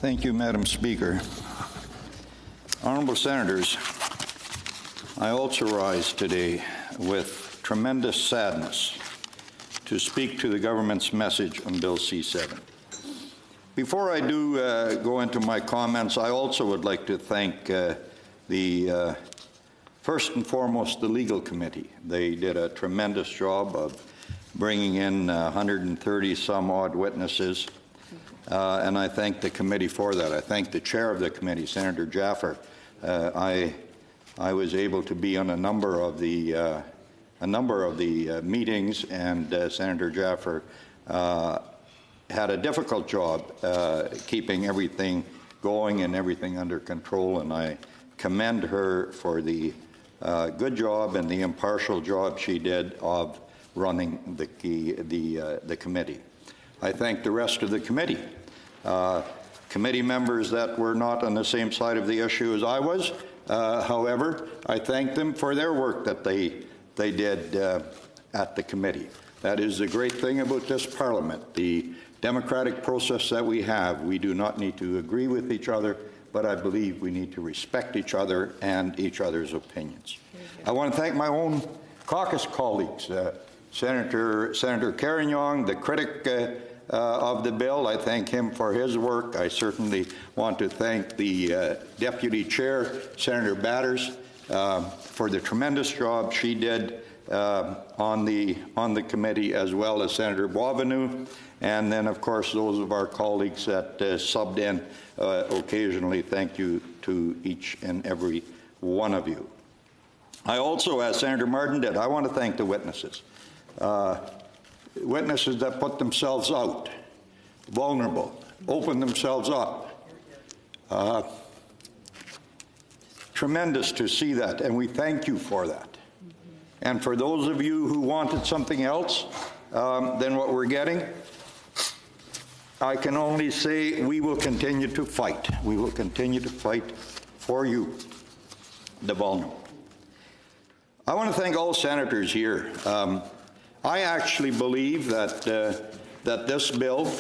Thank you, Madam Speaker. Honourable Senators, I also rise today with tremendous sadness to speak to the government's message on Bill C-7. Before I do go into my comments, I also would like to thank first and foremost, the Legal Committee. They did a tremendous job of bringing in 130 some odd witnesses, and I thank the committee for that. I thank the chair of the committee, Senator Jaffer. I was able to be on a number of the meetings, and Senator Jaffer had a difficult job keeping everything going and everything under control, and I commend her for the good job and the impartial job she did of running the committee. I thank the rest of the committee. Committee members that were not on the same side of the issue as I was. However, I thank them for their work that they did at the committee. That is the great thing about this Parliament, the democratic process that we have. We do not need to agree with each other, but I believe we need to respect each other and each other's opinions. I want to thank my own caucus colleagues, Senator Carignan, the critic of the bill. I thank him for his work. I certainly want to thank the Deputy Chair, Senator Batters, for the tremendous job she did on the committee, as well as Senator Boisvenu, and then, of course, those of our colleagues that subbed in occasionally. Thank you to each and every one of you. I also, as Senator Martin did, I want to thank the witnesses. Witnesses that put themselves out, vulnerable, open themselves up. Tremendous to see that, and we thank you for that. And for those of you who wanted something else than what we're getting, I can only say we will continue to fight. We will continue to fight for you, the vulnerable. I want to thank all senators here. I actually believe that that this bill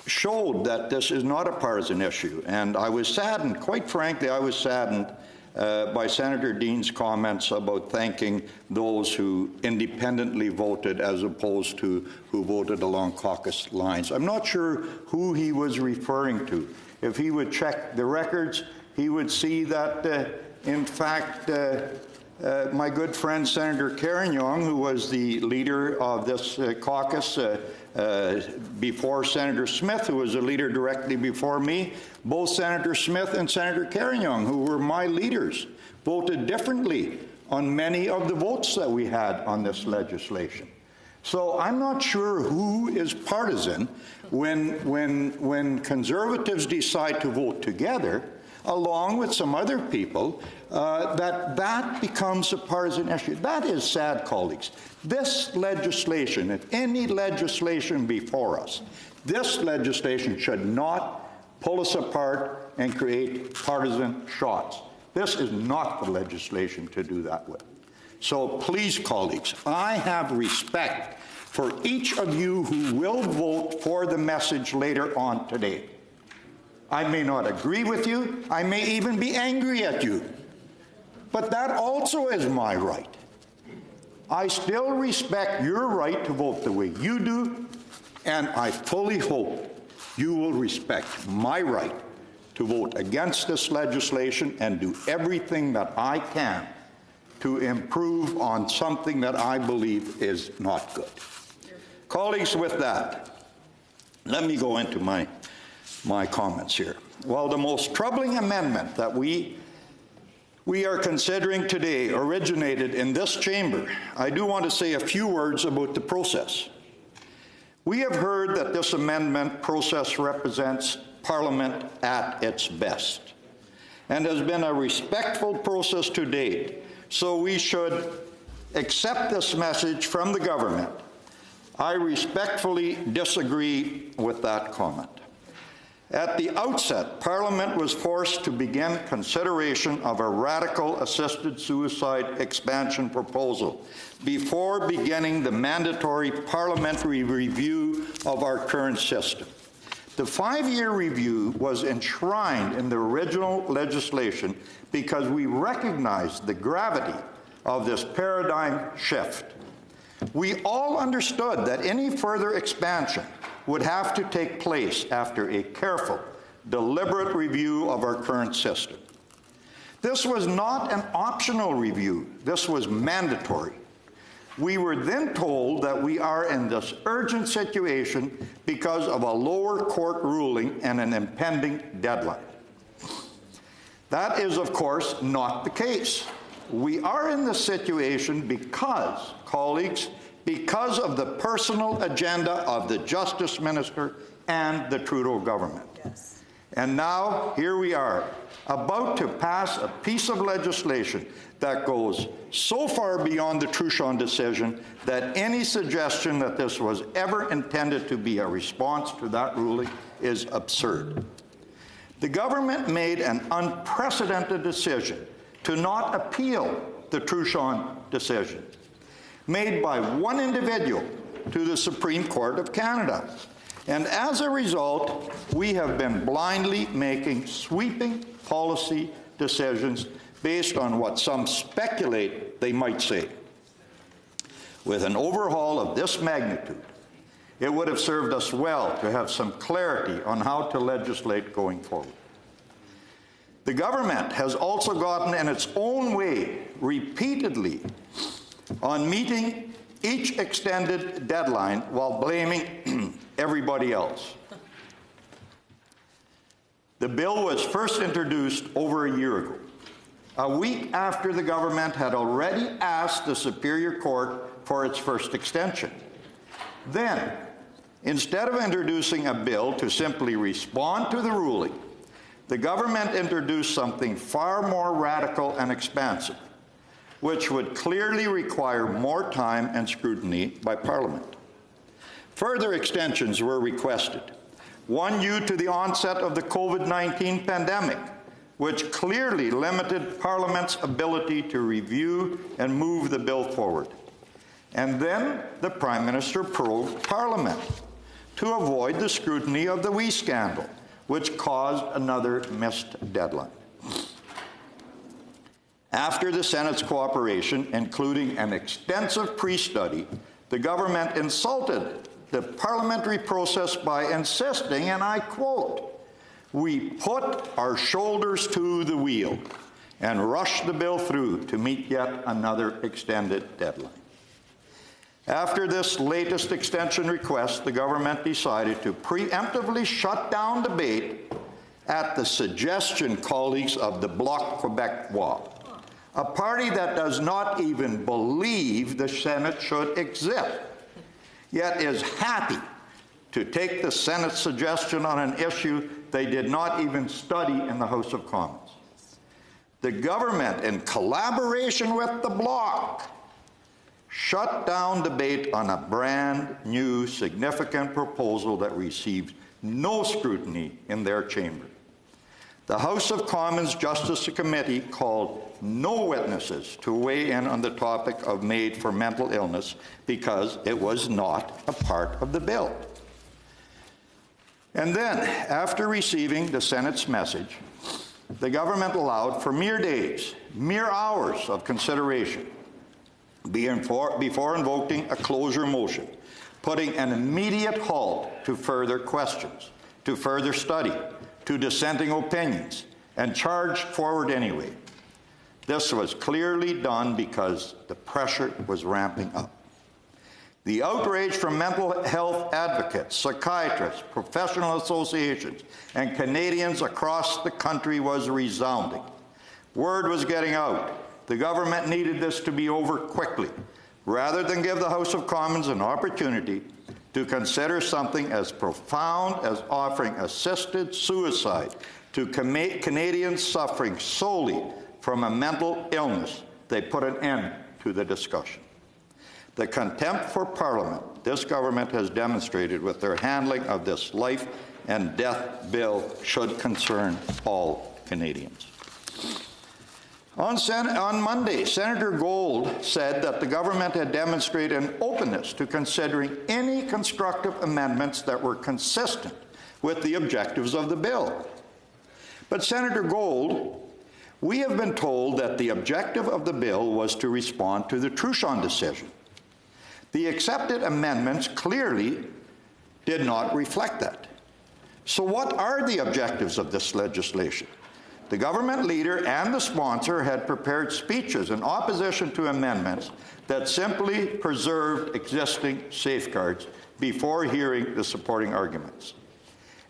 showed that this is not a partisan issue, and I was saddened, quite frankly, I was saddened by Senator Dean's comments about thanking those who independently voted as opposed to who voted along caucus lines. I'm not sure who he was referring to. If he would check the records, he would see that, in fact, my good friend Senator Carignan, who was the leader of this caucus before Senator Smith, who was the leader directly before me, both Senator Smith and Senator Carignan, who were my leaders, voted differently on many of the votes that we had on this legislation. So I'm not sure who is partisan when conservatives decide to vote together, along with some other people, that becomes a partisan issue. That is sad, colleagues. This legislation, if any legislation before us, this legislation should not pull us apart and create partisan shots. This is not the legislation to do that with. So please, colleagues, I have respect for each of you who will vote for the message later on today. I may not agree with you. I may even be angry at you. But that also is my right. I still respect your right to vote the way you do, and I fully hope you will respect my right to vote against this legislation and do everything that I can to improve on something that I believe is not good. Colleagues, with that, let me go into my comments here. Well, the most troubling amendment that we are considering today originated in this chamber. I do want to say a few words about the process. We have heard that this amendment process represents Parliament at its best and has been a respectful process to date, so we should accept this message from the government. I respectfully disagree with that comment. At the outset, Parliament was forced to begin consideration of a radical assisted suicide expansion proposal before beginning the mandatory parliamentary review of our current system. The 5-year review was enshrined in the original legislation because we recognized the gravity of this paradigm shift. We all understood that any further expansion would have to take place after a careful, deliberate review of our current system. This was not an optional review. This was mandatory. We were then told that we are in this urgent situation because of a lower court ruling and an impending deadline. That is, of course, not the case. We are in this situation because, colleagues, because of the personal agenda of the Justice Minister and the Trudeau government. Yes. And now, here we are, about to pass a piece of legislation that goes so far beyond the Truchon decision that any suggestion that this was ever intended to be a response to that ruling is absurd. The government made an unprecedented decision to not appeal the Truchon decision, made by one individual to the Supreme Court of Canada. And as a result, we have been blindly making sweeping policy decisions based on what some speculate they might say. With an overhaul of this magnitude, it would have served us well to have some clarity on how to legislate going forward. The government has also gotten in its own way repeatedly on meeting each extended deadline while blaming everybody else. The bill was first introduced over a year ago, a week after the government had already asked the Superior Court for its first extension. Then, instead of introducing a bill to simply respond to the ruling, the government introduced something far more radical and expansive, which would clearly require more time and scrutiny by Parliament. Further extensions were requested, one due to the onset of the COVID-19 pandemic, which clearly limited Parliament's ability to review and move the bill forward. And then the Prime Minister probed Parliament to avoid the scrutiny of the WE scandal, which caused another missed deadline. After the Senate's cooperation, including an extensive pre-study, the government insulted the parliamentary process by insisting, and I quote, "We put our shoulders to the wheel and rushed the bill through to meet yet another extended deadline." After this latest extension request, the government decided to preemptively shut down debate at the suggestion, colleagues, of the Bloc Québécois, a party that does not even believe the Senate should exist, yet is happy to take the Senate's suggestion on an issue they did not even study in the House of Commons. The government, in collaboration with the Bloc, shut down debate on a brand new significant proposal that received no scrutiny in their chamber. The House of Commons Justice Committee called no witnesses to weigh in on the topic of MAID for mental illness because it was not a part of the bill. And then, after receiving the Senate's message, the government allowed for mere days, mere hours of consideration before invoking a closure motion, putting an immediate halt to further questions, to further study, to dissenting opinions, and charged forward anyway. This was clearly done because the pressure was ramping up. The outrage from mental health advocates, psychiatrists, professional associations, and Canadians across the country was resounding. Word was getting out. The government needed this to be over quickly, rather than give the House of Commons an opportunity to consider something as profound as offering assisted suicide to Canadians suffering solely from a mental illness. They put an end to the discussion. The contempt for Parliament this government has demonstrated with their handling of this life and death bill should concern all Canadians. On Monday, Senator Gold said that the government had demonstrated an openness to considering any constructive amendments that were consistent with the objectives of the bill. But Senator Gold, we have been told that the objective of the bill was to respond to the Truchon decision. The accepted amendments clearly did not reflect that. So what are the objectives of this legislation? The government leader and the sponsor had prepared speeches in opposition to amendments that simply preserved existing safeguards before hearing the supporting arguments,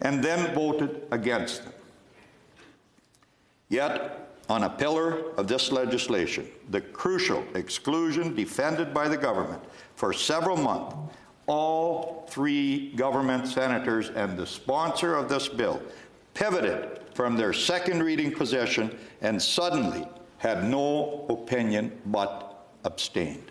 and then voted against them. Yet, on a pillar of this legislation, the crucial exclusion defended by the government for several months, all three government senators and the sponsor of this bill pivoted from their second reading position and suddenly had no opinion but abstained.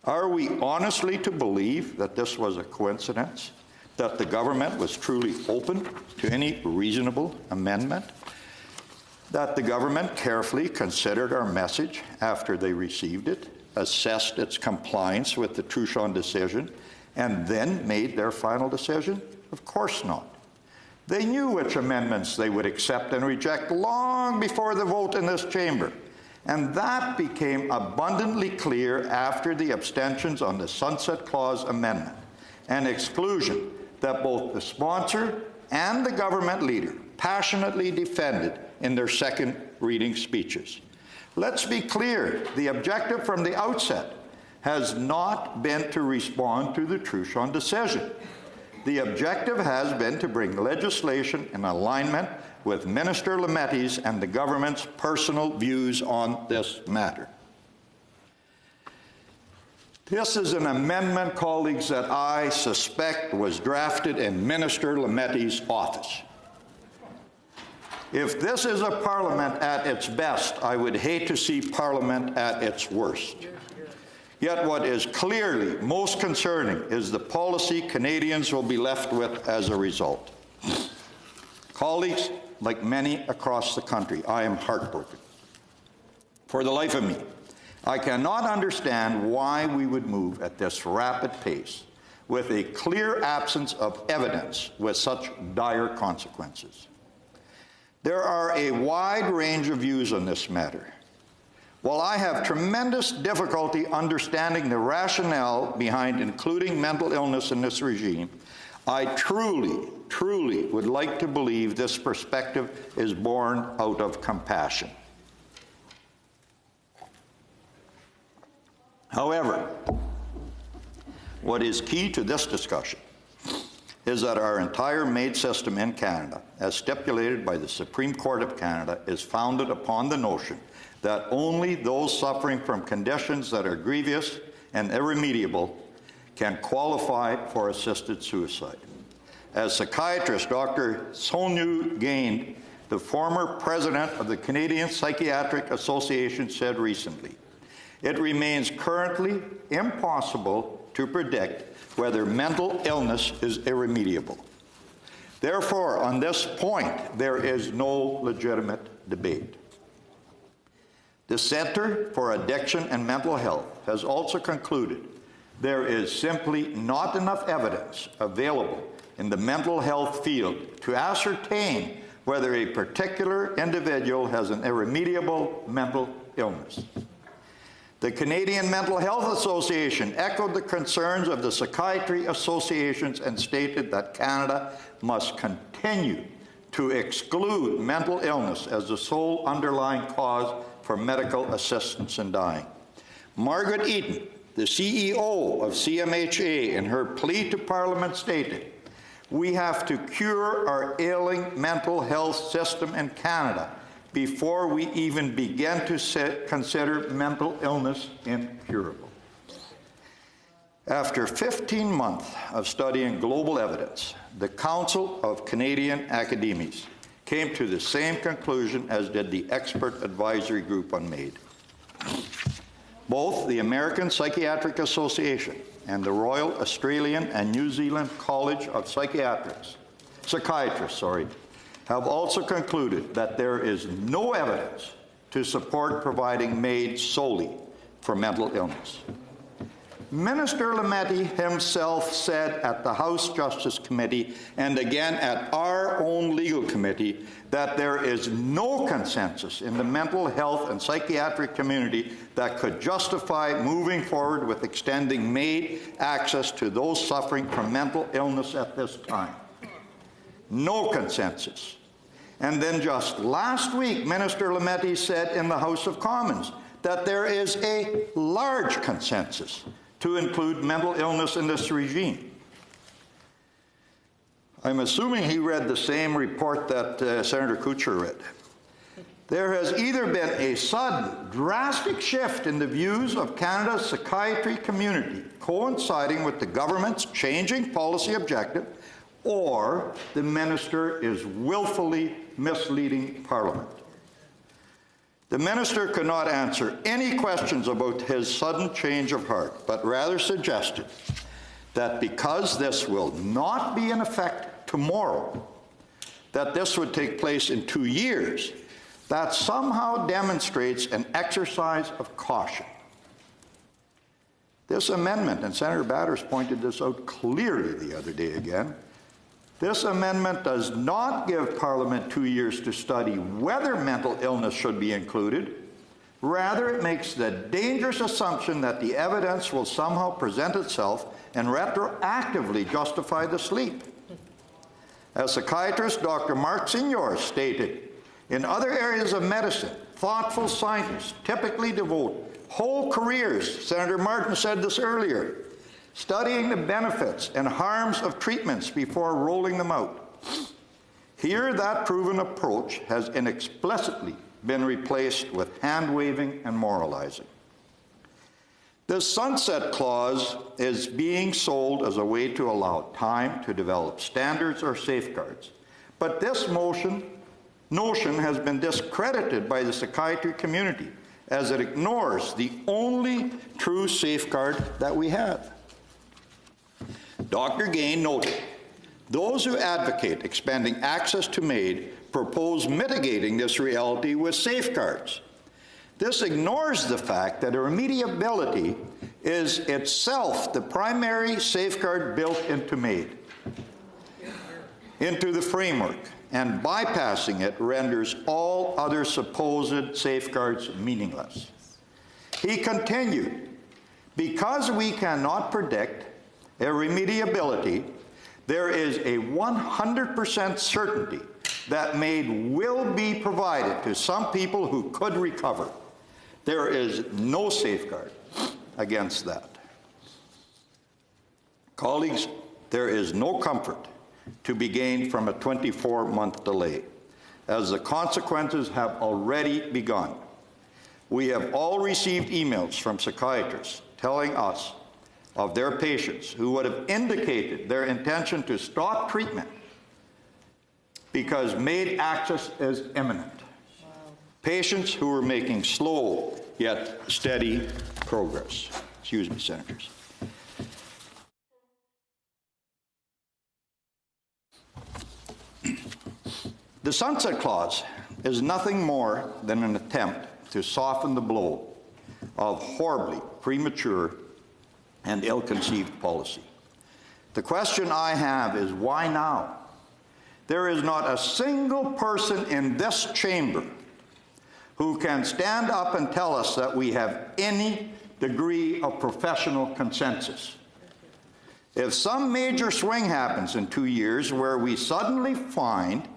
Are we honestly to believe that this was a coincidence, that the government was truly open to any reasonable amendment, that the government carefully considered our message after they received it, assessed its compliance with the Truchon decision, and then made their final decision? Of course not. They knew which amendments they would accept and reject long before the vote in this chamber, and that became abundantly clear after the abstentions on the Sunset Clause amendment, an exclusion that both the sponsor and the government leader passionately defended in their second reading speeches. Let's be clear, the objective from the outset has not been to respond to the Truchon decision. The objective has been to bring legislation in alignment with Minister Lamette's and the government's personal views on this matter. This is an amendment, colleagues, that I suspect was drafted in Minister Lamette's office. If this is a parliament at its best, I would hate to see parliament at its worst. Yet what is clearly most concerning is the policy Canadians will be left with as a result. Colleagues, like many across the country, I am heartbroken. For the life of me, I cannot understand why we would move at this rapid pace with a clear absence of evidence with such dire consequences. There are a wide range of views on this matter. While I have tremendous difficulty understanding the rationale behind including mental illness in this regime, I truly would like to believe this perspective is born out of compassion. However, what is key to this discussion is that our entire MAID system in Canada, as stipulated by the Supreme Court of Canada, is founded upon the notion that only those suffering from conditions that are grievous and irremediable can qualify for assisted suicide. As psychiatrist Dr. Sonyu Gain, the former president of the Canadian Psychiatric Association, said recently, it remains currently impossible to predict whether mental illness is irremediable. Therefore, on this point, there is no legitimate debate. The Centre for Addiction and Mental Health has also concluded there is simply not enough evidence available in the mental health field to ascertain whether a particular individual has an irremediable mental illness. The Canadian Mental Health Association echoed the concerns of the psychiatry associations and stated that Canada must continue to exclude mental illness as the sole underlying cause for medical assistance in dying. Margaret Eaton, the CEO of CMHA, in her plea to Parliament stated, we have to cure our ailing mental health system in Canada before we even begin to consider mental illness incurable. After 15 months of studying global evidence, the Council of Canadian Academies came to the same conclusion as did the expert advisory group on MAID. Both the American Psychiatric Association and the Royal Australian and New Zealand College of Psychiatrists have also concluded that there is no evidence to support providing MAID solely for mental illness. Minister Lametti himself said at the House Justice Committee and again at our own legal committee that there is no consensus in the mental health and psychiatric community that could justify moving forward with extending MAID access to those suffering from mental illness at this time. No consensus. And then just last week, Minister Lametti said in the House of Commons that there is a large consensus to include mental illness in this regime. I'm assuming he read the same report that Senator Kuchar read. There has either been a sudden, drastic shift in the views of Canada's psychiatry community, coinciding with the government's changing policy objective, or the minister is willfully misleading Parliament. The minister could not answer any questions about his sudden change of heart, but rather suggested that because this will not be in effect tomorrow, that this would take place in 2 years, that somehow demonstrates an exercise of caution. This amendment, and Senator Batters pointed this out clearly the other day again, this amendment does not give Parliament 2 years to study whether mental illness should be included. Rather, it makes the dangerous assumption that the evidence will somehow present itself and retroactively justify the sleep. As psychiatrist Dr. Mark Signor stated, in other areas of medicine, thoughtful scientists typically devote whole careers, Senator Martin said this earlier, studying the benefits and harms of treatments before rolling them out. Here, that proven approach has inexplicably been replaced with hand-waving and moralizing. The sunset clause is being sold as a way to allow time to develop standards or safeguards. But this notion has been discredited by the psychiatry community as it ignores the only true safeguard that we have. Dr. Gain noted, those who advocate expanding access to MAID propose mitigating this reality with safeguards. This ignores the fact that remediability is itself the primary safeguard built into MAID, into the framework, and bypassing it renders all other supposed safeguards meaningless. He continued, because we cannot predict a remediability, there is a 100% certainty that MAID will be provided to some people who could recover. There is no safeguard against that. Colleagues, there is no comfort to be gained from a 24-month delay, as the consequences have already begun. We have all received emails from psychiatrists telling us of their patients who would have indicated their intention to stop treatment because MAID access is imminent. Wow. Patients who are making slow yet steady progress. Excuse me, Senators. The sunset clause is nothing more than an attempt to soften the blow of horribly premature and ill-conceived policy. The question I have is, why now? There is not a single person in this chamber who can stand up and tell us that we have any degree of professional consensus. If some major swing happens in 2 years where we suddenly find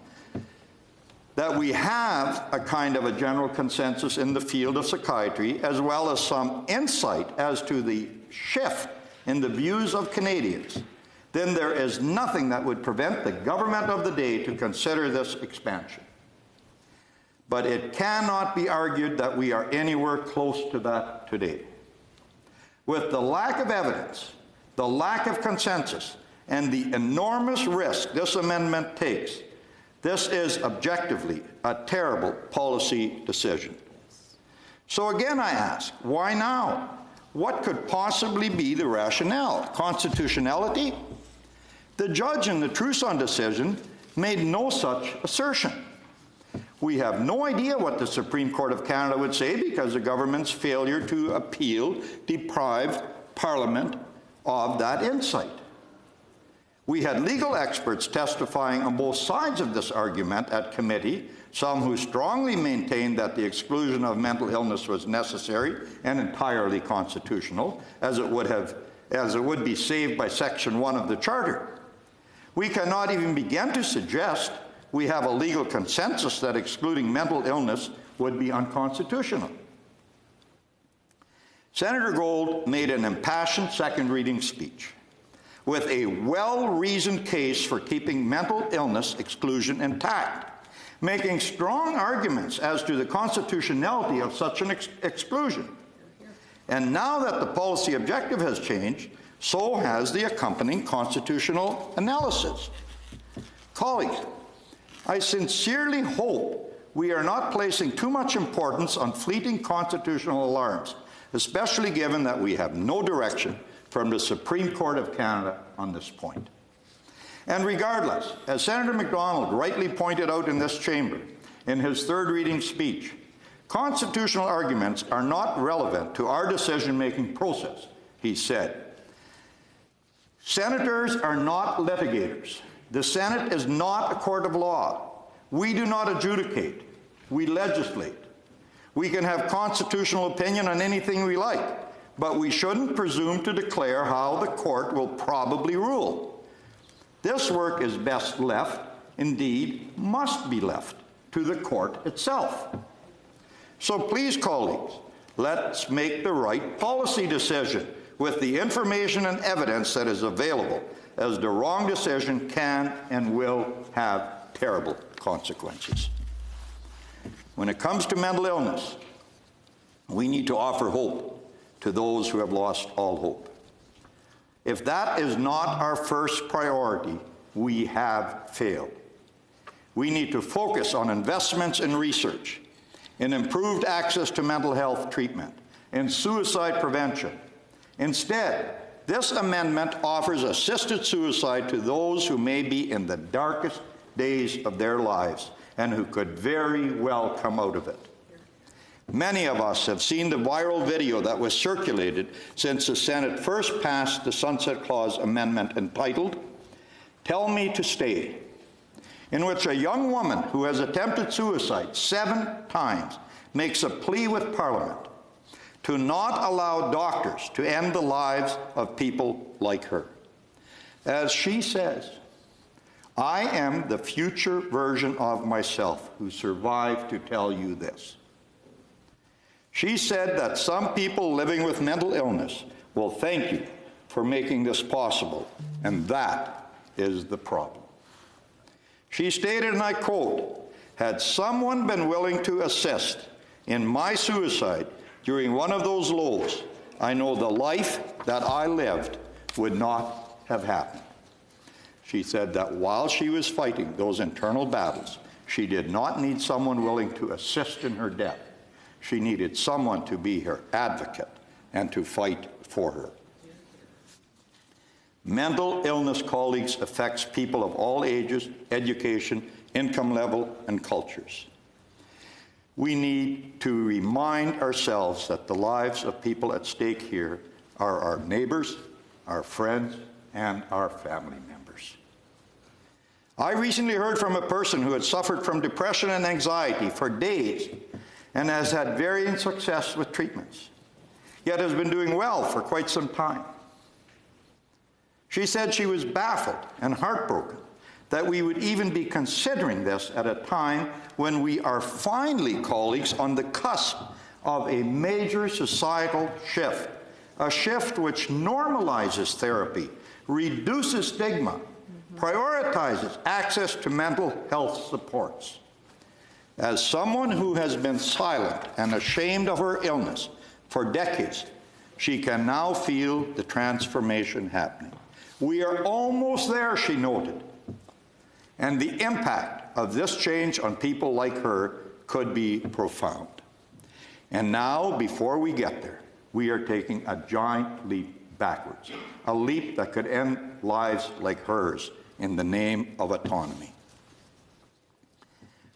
that we have a kind of a general consensus in the field of psychiatry, as well as some insight as to the shift in the views of Canadians, then there is nothing that would prevent the government of the day to consider this expansion. But it cannot be argued that we are anywhere close to that today. With the lack of evidence, the lack of consensus, and the enormous risk this amendment takes, this is objectively a terrible policy decision. So again I ask, why now? What could possibly be the rationale? Constitutionality? The judge in the Truson decision made no such assertion. We have no idea what the Supreme Court of Canada would say because the government's failure to appeal deprived Parliament of that insight. We had legal experts testifying on both sides of this argument at committee, some who strongly maintained that the exclusion of mental illness was necessary and entirely constitutional, as it would be saved by Section 1 of the Charter. We cannot even begin to suggest we have a legal consensus that excluding mental illness would be unconstitutional. Senator Gold made an impassioned second reading speech with a well-reasoned case for keeping mental illness exclusion intact, making strong arguments as to the constitutionality of such an exclusion. And now that the policy objective has changed, so has the accompanying constitutional analysis. Colleagues, I sincerely hope we are not placing too much importance on fleeting constitutional alarms, especially given that we have no direction from the Supreme Court of Canada on this point. And regardless, as Senator MacDonald rightly pointed out in this chamber in his third reading speech, constitutional arguments are not relevant to our decision-making process, he said. Senators are not litigators. The Senate is not a court of law. We do not adjudicate. We legislate. We can have constitutional opinion on anything we like, but we shouldn't presume to declare how the court will probably rule. This work is best left, indeed must be left, to the court itself. So please, colleagues, let's make the right policy decision with the information and evidence that is available, as the wrong decision can and will have terrible consequences. When it comes to mental illness, we need to offer hope to those who have lost all hope. If that is not our first priority, we have failed. We need to focus on investments in research, in improved access to mental health treatment, in suicide prevention. Instead, this amendment offers assisted suicide to those who may be in the darkest days of their lives and who could very well come out of it. Many of us have seen the viral video that was circulated since the Senate first passed the Sunset Clause amendment entitled, "Tell Me to Stay," in which a young woman who has attempted suicide 7 times makes a plea with Parliament to not allow doctors to end the lives of people like her. As she says, "I am the future version of myself who survived to tell you this." She said that some people living with mental illness will thank you for making this possible, and that is the problem. She stated, and I quote, "Had someone been willing to assist in my suicide during one of those lows, I know the life that I lived would not have happened." She said that while she was fighting those internal battles, she did not need someone willing to assist in her death. She needed someone to be her advocate and to fight for her. Mental illness, colleagues, affects people of all ages, education, income level, and cultures. We need to remind ourselves that the lives of people at stake here are our neighbors, our friends, and our family members. I recently heard from a person who had suffered from depression and anxiety for days and has had varying success with treatments, yet has been doing well for quite some time. She said she was baffled and heartbroken that we would even be considering this at a time when we are finally, colleagues, on the cusp of a major societal shift, a shift which normalizes therapy, reduces stigma, prioritizes access to mental health supports. As someone who has been silent and ashamed of her illness for decades, she can now feel the transformation happening. We are almost there, she noted. And the impact of this change on people like her could be profound. And now, before we get there, we are taking a giant leap backwards, a leap that could end lives like hers in the name of autonomy.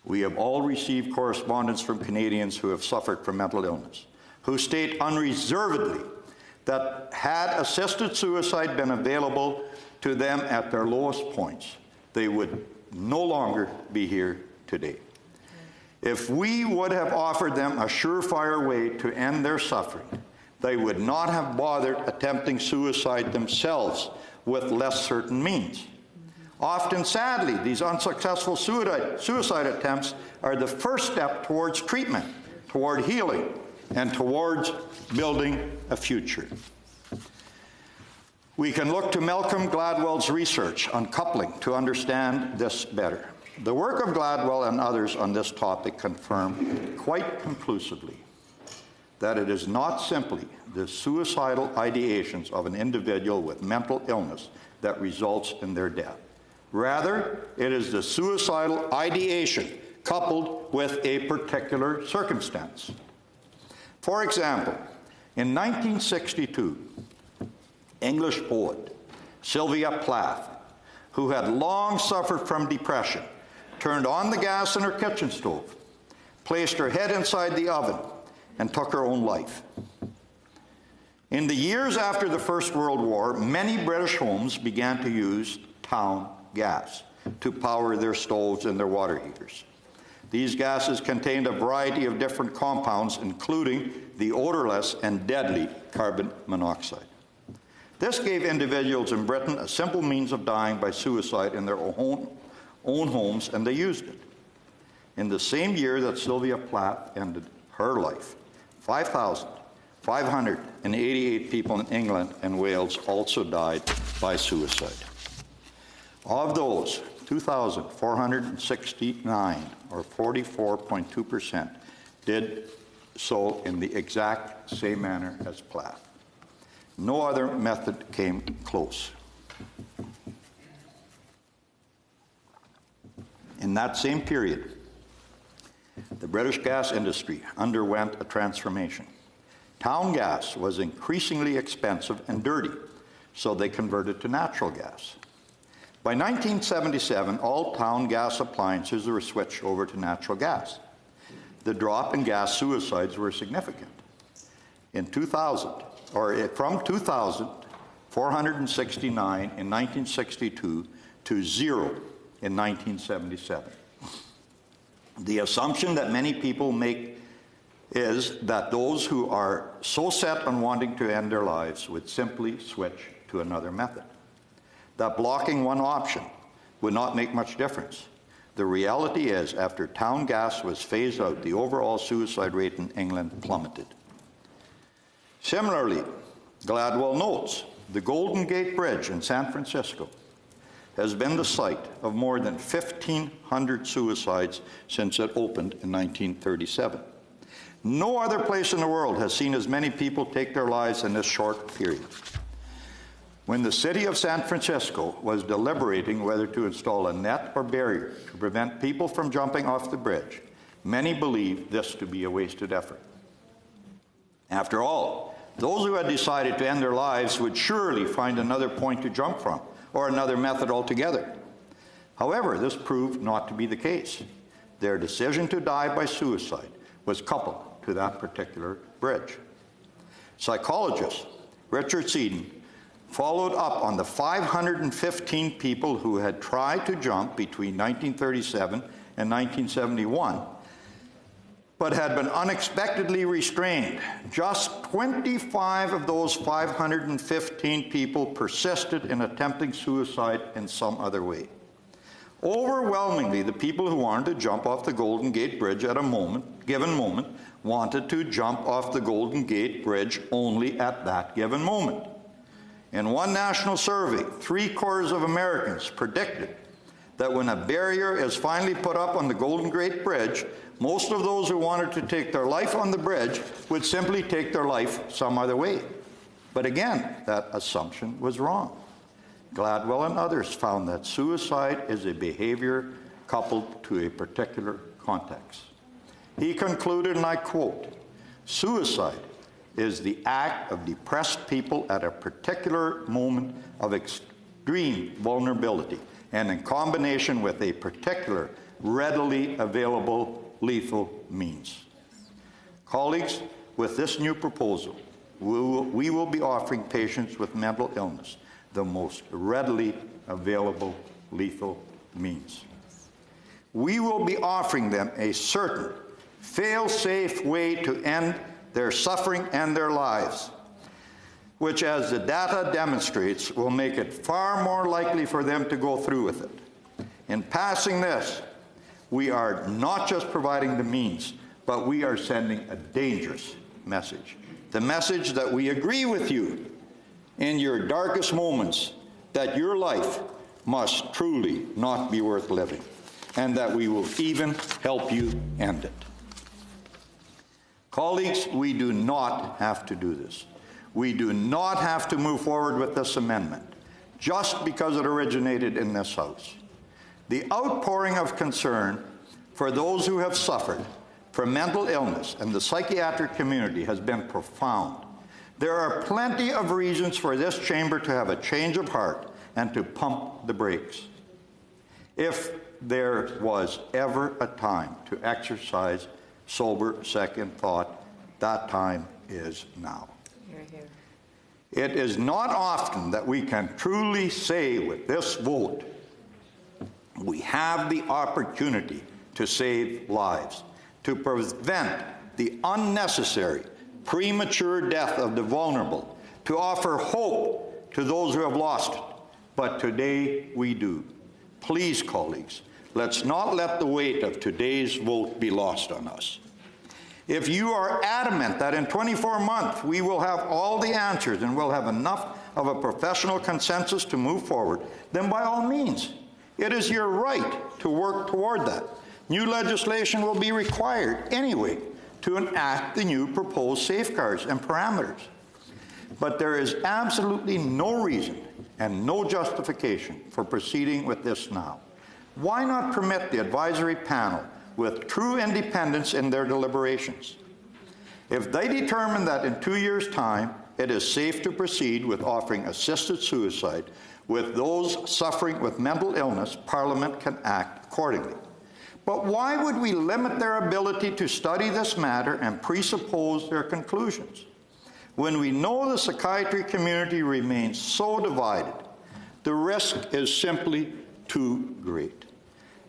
We have all received correspondence from Canadians who have suffered from mental illness, who state unreservedly that had assisted suicide been available to them at their lowest points, they would no longer be here today. If we would have offered them a surefire way to end their suffering, they would not have bothered attempting suicide themselves with less certain means. Often, sadly, these unsuccessful suicide attempts are the first step towards treatment, toward healing, and towards building a future. We can look to Malcolm Gladwell's research on coupling to understand this better. The work of Gladwell and others on this topic confirm quite conclusively that it is not simply the suicidal ideations of an individual with mental illness that results in their death. Rather, it is the suicidal ideation coupled with a particular circumstance. For example, in 1962, English poet Sylvia Plath, who had long suffered from depression, turned on the gas in her kitchen stove, placed her head inside the oven, and took her own life. In the years after the First World War, many British homes began to use town gas to power their stoves and their water heaters. These gases contained a variety of different compounds, including the odorless and deadly carbon monoxide. This gave individuals in Britain a simple means of dying by suicide in their own homes, and they used it. In the same year that Sylvia Plath ended her life, 5,588 people in England and Wales also died by suicide. Of those, 2,469, or 44.2%, did so in the exact same manner as Plath. No other method came close. In that same period, the British gas industry underwent a transformation. Town gas was increasingly expensive and dirty, so they converted to natural gas. By 1977, all town gas appliances were switched over to natural gas. The drop in gas suicides were significant. From 2,469 in 1962 to 0 in 1977. The assumption that many people make is that those who are so set on wanting to end their lives would simply switch to another method. That blocking one option would not make much difference. The reality is, after town gas was phased out, the overall suicide rate in England plummeted. Similarly, Gladwell notes, the Golden Gate Bridge in San Francisco has been the site of more than 1,500 suicides since it opened in 1937. No other place in the world has seen as many people take their lives in this short period. When the city of San Francisco was deliberating whether to install a net or barrier to prevent people from jumping off the bridge, many believed this to be a wasted effort. After all, those who had decided to end their lives would surely find another point to jump from, or another method altogether. However, this proved not to be the case. Their decision to die by suicide was coupled to that particular bridge. Psychologist Richard C-7 followed up on the 515 people who had tried to jump between 1937 and 1971, but had been unexpectedly restrained. Just 25 of those 515 people persisted in attempting suicide in some other way. Overwhelmingly, the people who wanted to jump off the Golden Gate Bridge at a given moment wanted to jump off the Golden Gate Bridge only at that given moment. In one national survey, 3/4 of Americans predicted that when a barrier is finally put up on the Golden Gate Bridge, most of those who wanted to take their life on the bridge would simply take their life some other way. But again, that assumption was wrong. Gladwell and others found that suicide is a behavior coupled to a particular context. He concluded, and I quote, Suicide is the act of depressed people at a particular moment of extreme vulnerability and in combination with a particular readily available lethal means. Colleagues, with this new proposal, we will be offering patients with mental illness the most readily available lethal means. We will be offering them a certain, fail-safe way to end their suffering and their lives, which, as the data demonstrates, will make it far more likely for them to go through with it. In passing this, we are not just providing the means, but we are sending a dangerous message. The message that we agree with you in your darkest moments, that your life must truly not be worth living, and that we will even help you end it. Colleagues, we do not have to do this. We do not have to move forward with this amendment just because it originated in this House. The outpouring of concern for those who have suffered from mental illness and the psychiatric community has been profound. There are plenty of reasons for this chamber to have a change of heart and to pump the brakes. If there was ever a time to exercise sober second thought, that time is now. Hear, hear. It is not often that we can truly say with this vote, we have the opportunity to save lives, to prevent the unnecessary, premature death of the vulnerable, to offer hope to those who have lost it. But today we do. Please, colleagues, let's not let the weight of today's vote be lost on us. If you are adamant that in 24 months we will have all the answers and will have enough of a professional consensus to move forward, then by all means, it is your right to work toward that. New legislation will be required anyway to enact the new proposed safeguards and parameters. But there is absolutely no reason and no justification for proceeding with this now. Why not permit the advisory panel with true independence in their deliberations? If they determine that in 2 years' time it is safe to proceed with offering assisted suicide with those suffering with mental illness, Parliament can act accordingly. But why would we limit their ability to study this matter and presuppose their conclusions? When we know the psychiatry community remains so divided, the risk is simply too great.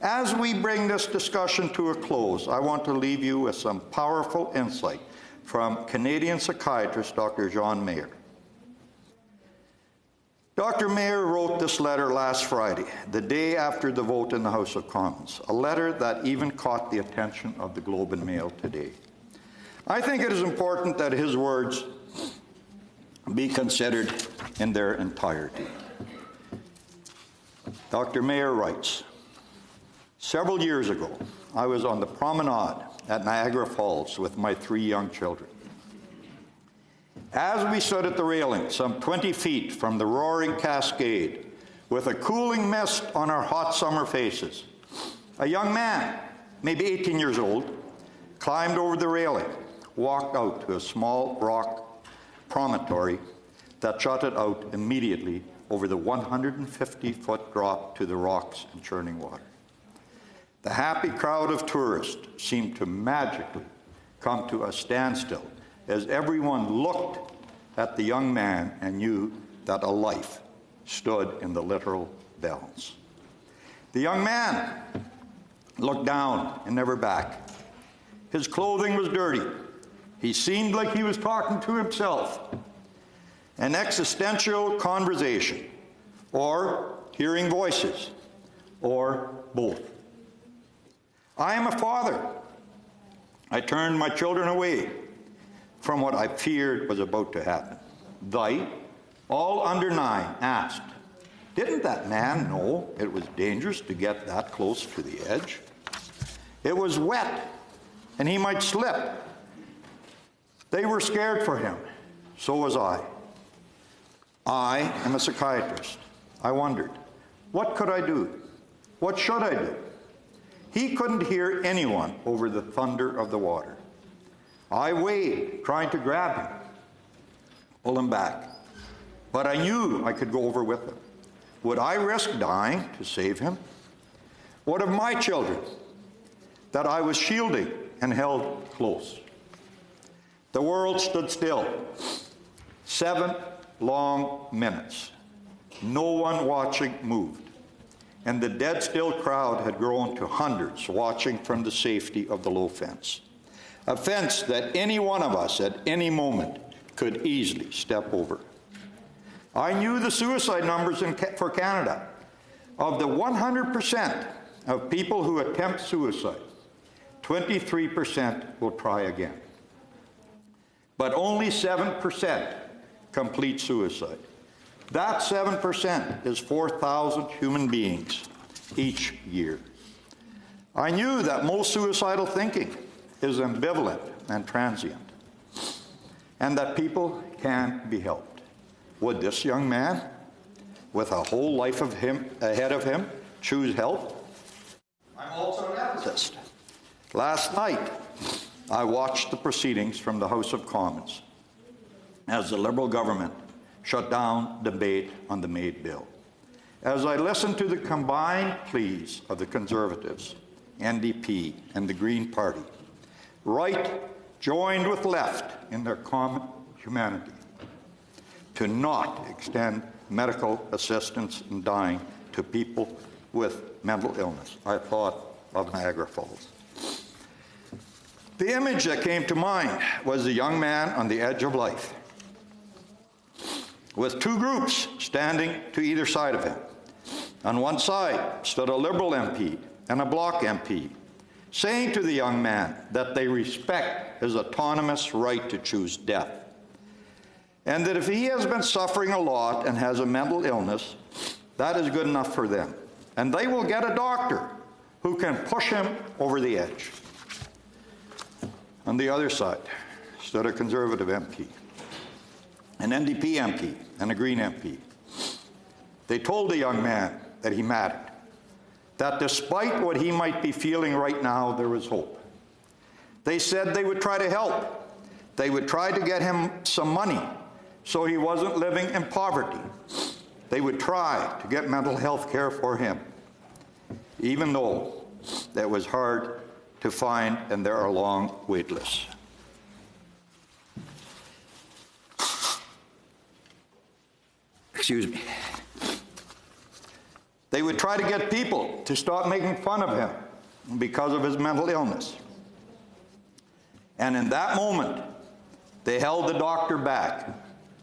As we bring this discussion to a close, I want to leave you with some powerful insight from Canadian psychiatrist Dr. John Mayer. Dr. Mayer wrote this letter last Friday, the day after the vote in the House of Commons, a letter that even caught the attention of the Globe and Mail today. I think it is important that his words be considered in their entirety. Dr. Mayer writes, "Several years ago, I was on the promenade at Niagara Falls with my 3 young children. As we stood at the railing, some 20 feet from the roaring cascade, with a cooling mist on our hot summer faces, a young man, maybe 18 years old, climbed over the railing, walked out to a small rock promontory that jutted out immediately over the 150-foot drop to the rocks and churning water. The happy crowd of tourists seemed to magically come to a standstill as everyone looked at the young man and knew that a life stood in the literal balance. The young man looked down and never back. His clothing was dirty. He seemed like he was talking to himself. An existential conversation, or hearing voices, or both. I am a father. I turned my children away from what I feared was about to happen. They, all under 9, asked, didn't that man know it was dangerous to get that close to the edge? It was wet, and he might slip. They were scared for him. So was I. I am a psychiatrist. I wondered, what could I do? What should I do? He couldn't hear anyone over the thunder of the water. I waved, trying to grab him, pull him back. But I knew I could go over with him. Would I risk dying to save him? What of my children that I was shielding and held close? The world stood still. 7 long minutes. No one watching moved. And the dead still crowd had grown to hundreds watching from the safety of the low fence. A fence that any one of us at any moment could easily step over. I knew the suicide numbers for Canada. Of the 100% of people who attempt suicide, 23% will try again. But only 7% complete suicide. That 7% is 4,000 human beings each year. I knew that most suicidal thinking is ambivalent and transient, and that people can be helped. Would this young man, with a whole life of him ahead of him, choose help? I'm also an ethicist. Last night, I watched the proceedings from the House of Commons as the Liberal government shut down debate on the MAID bill. As I listened to the combined pleas of the Conservatives, NDP, and the Green Party, right joined with left in their common humanity to not extend medical assistance in dying to people with mental illness, I thought of Niagara Falls. The image that came to mind was a young man on the edge of life, with 2 groups standing to either side of him. On one side stood a Liberal MP and a Bloc MP, saying to the young man that they respect his autonomous right to choose death, and that if he has been suffering a lot and has a mental illness, that is good enough for them, and they will get a doctor who can push him over the edge. On the other side stood a Conservative MP, an NDP MP, and a Green MP. They told the young man that he mattered, that despite what he might be feeling right now, there was hope. They said they would try to help. They would try to get him some money so he wasn't living in poverty. They would try to get mental health care for him, even though that was hard to find and there are long wait lists. Excuse me. They would try to get people to stop making fun of him because of his mental illness. And in that moment, they held the doctor back,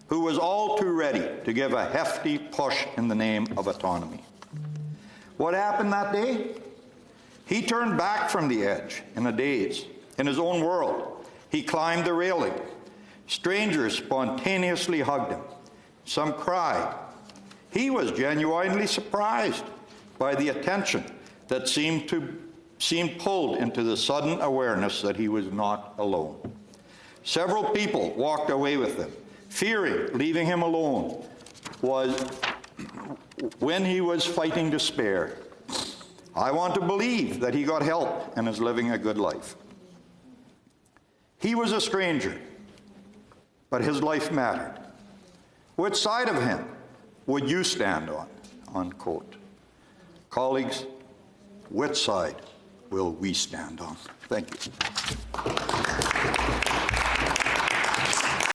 who was all too ready to give a hefty push in the name of autonomy. What happened that day? He turned back from the edge in a daze. In his own world, he climbed the railing. Strangers spontaneously hugged him. Some cried. He was genuinely surprised by the attention that seemed pulled into the sudden awareness that he was not alone. Several people walked away with him, fearing leaving him alone was when he was fighting despair. I want to believe that he got help and is living a good life. He was a stranger, but his life mattered. Which side of him would you stand on? Unquote. Colleagues, which side will we stand on? Thank you.